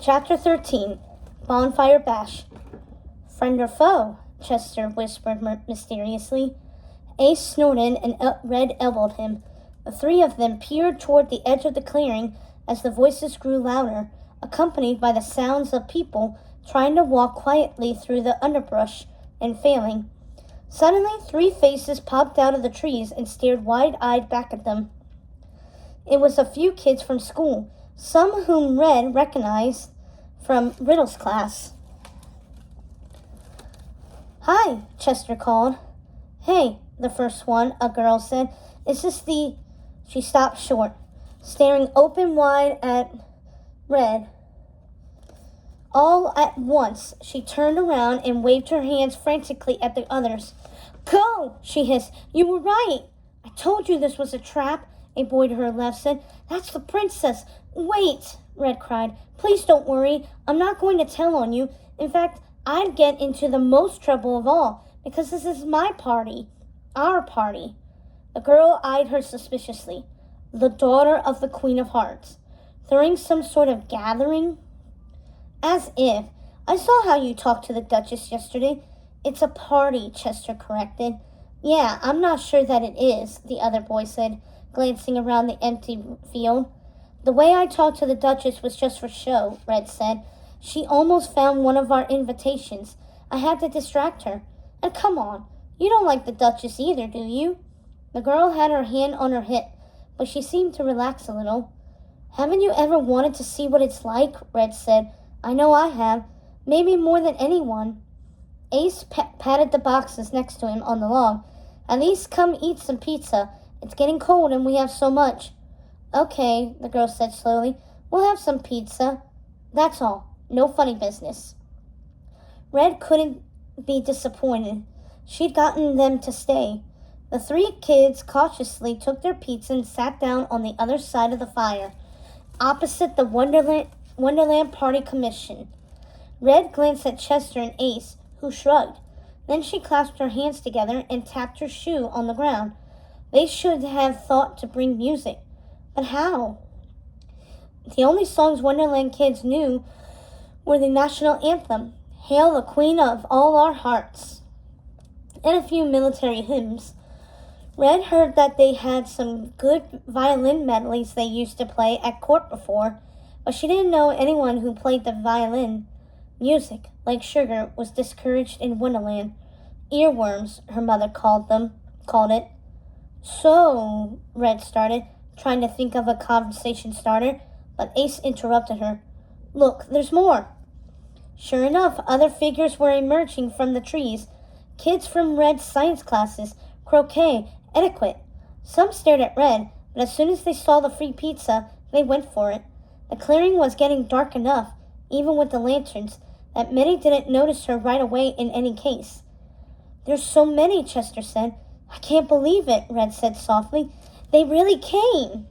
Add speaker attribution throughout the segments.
Speaker 1: Chapter 13, Bonfire Bash. Friend or foe? Chester whispered mysteriously. Ace snorted and Red elbowed him. The three of them peered toward the edge of the clearing as the voices grew louder, accompanied by the sounds of people trying to walk quietly through the underbrush and failing. Suddenly, three faces popped out of the trees and stared wide-eyed back at them. It was a few kids from school, some whom Red recognized from Riddle's class. "Hi," Chester called. "Hey," the first one, a girl said. "Is this the—" She stopped short, staring open-wide at Red. All at once, she turned around and waved her hands frantically at the others. "Go!" she hissed. "You were right. I told you this was a trap," a boy to her left said. "That's the princess." "Wait," Red cried. "Please don't worry. I'm not going to tell on you. In fact, I'd get into the most trouble of all, because this is my party. Our party." The girl eyed her suspiciously. The daughter of the Queen of Hearts. Throwing some sort of gathering? As if. "I saw how you talked to the Duchess yesterday." "It's a party," Chester corrected. "Yeah, I'm not sure that it is," the other boy said, glancing around the empty field. "The way I talked to the Duchess was just for show," Red said. "She almost found one of our invitations. I had to distract her. And come on, you don't like the Duchess either, do you?" The girl had her hand on her hip, but she seemed to relax a little. "Haven't you ever wanted to see what it's like?" Red said. "I know I have. Maybe more than anyone." Ace patted the boxes next to him on the log. "At least come eat some pizza. It's getting cold and we have so much." "Okay," the girl said slowly. "We'll have some pizza. That's all. No funny business." Red couldn't be disappointed. She'd gotten them to stay. The three kids cautiously took their pizza and sat down on the other side of the fire, opposite the Wonderland Party Commission. Red glanced at Chester and Ace, who shrugged. Then she clasped her hands together and tapped her shoe on the ground. They should have thought to bring music. But how? The only songs Wonderland kids knew were the national anthem, "Hail the Queen of All Our Hearts," and a few military hymns. Red heard that they had some good violin medleys they used to play at court before, but she didn't know anyone who played the violin. Music, like sugar, was discouraged in Wonderland. Earworms, her mother called it. "So," Red started, trying to think of a conversation starter, but Ace interrupted her. "Look, there's more." Sure enough, other figures were emerging from the trees. Kids from Red's science classes, croquet, etiquette. Some stared at Red, but as soon as they saw the free pizza, they went for it. The clearing was getting dark enough, even with the lanterns, that many didn't notice her right away in any case. "There's so many," Chester said. "I can't believe it," Red said softly. "They really came."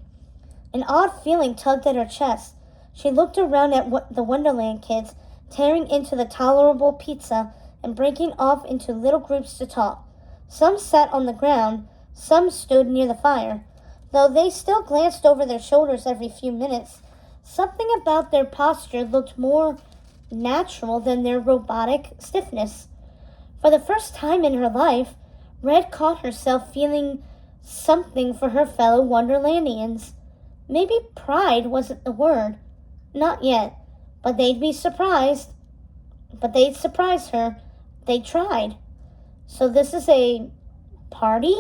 Speaker 1: An odd feeling tugged at her chest. She looked around at the Wonderland kids, tearing into the tolerable pizza and breaking off into little groups to talk. Some sat on the ground, some stood near the fire. Though they still glanced over their shoulders every few minutes, something about their posture looked more natural than their robotic stiffness. For the first time in her life, Red caught herself feeling something for her fellow Wonderlandians. Maybe pride wasn't the word. Not yet. But they'd be surprised. But they'd surprise her. They tried. "So this is a party?"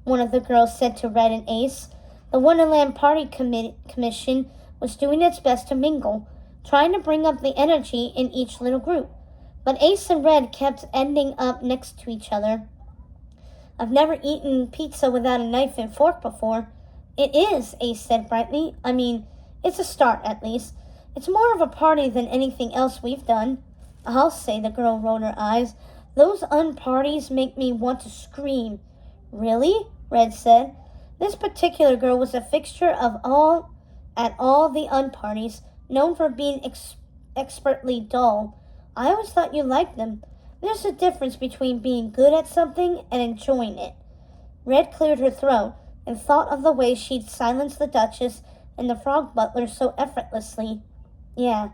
Speaker 1: one of the girls said to Red and Ace. The Wonderland Party Commission was doing its best to mingle, trying to bring up the energy in each little group. But Ace and Red kept ending up next to each other. "I've never eaten pizza without a knife and fork before." "It is," Ace said brightly. "I mean, it's a start, at least. It's more of a party than anything else we've done." "I'll say," the girl rolled her eyes. "Those parties make me want to scream." "Really?" Red said. This particular girl was a fixture at all the parties, known for being expertly dull. "I always thought you liked them. There's a difference between being good at something and enjoying it." Red cleared her throat and thought of the way she'd silenced the Duchess and the Frog Butler so effortlessly. "Yeah,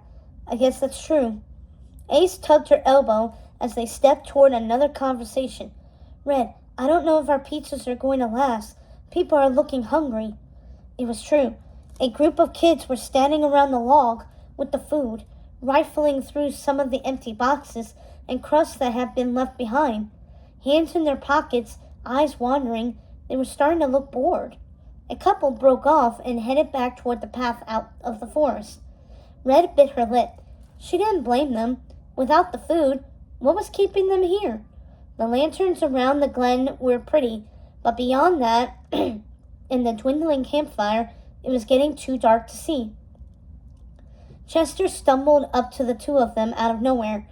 Speaker 1: I guess that's true. Ace tugged her elbow as they stepped toward another conversation. Red, I don't know if our pizzas are going to last. People are looking hungry. It was true. A group of kids were standing around the log with the food, rifling through some of the empty boxes and crusts that had been left behind. Hands in their pockets, eyes wandering, they were starting to look bored. A couple broke off and headed back toward the path out of the forest. Red bit her lip. She didn't blame them. Without the food, what was keeping them here? The lanterns around the glen were pretty, but beyond that, in the dwindling campfire, it was getting too dark to see. Chester stumbled up to the two of them out of nowhere.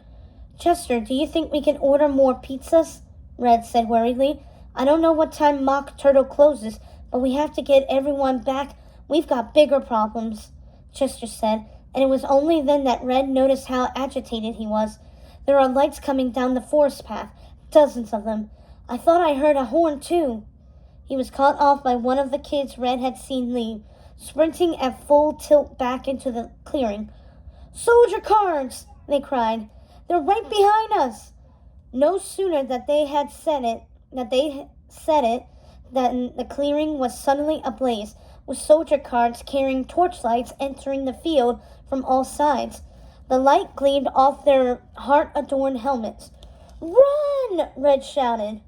Speaker 1: Chester, do you think we can order more pizzas? Red said worriedly. I don't know what time Mock Turtle closes, but we have to get everyone back. We've got bigger problems, Chester said, and it was only then that Red noticed how agitated he was. There are lights coming down the forest path, dozens of them. I thought I heard a horn, too. He was caught off by one of the kids Red had seen leave, sprinting at full tilt back into the clearing. Soldier cards! They cried. They're right behind us! No sooner that they had said it, than the clearing was suddenly ablaze, with soldier cards carrying torchlights entering the field from all sides. The light gleamed off their heart-adorned helmets. Run! Red shouted.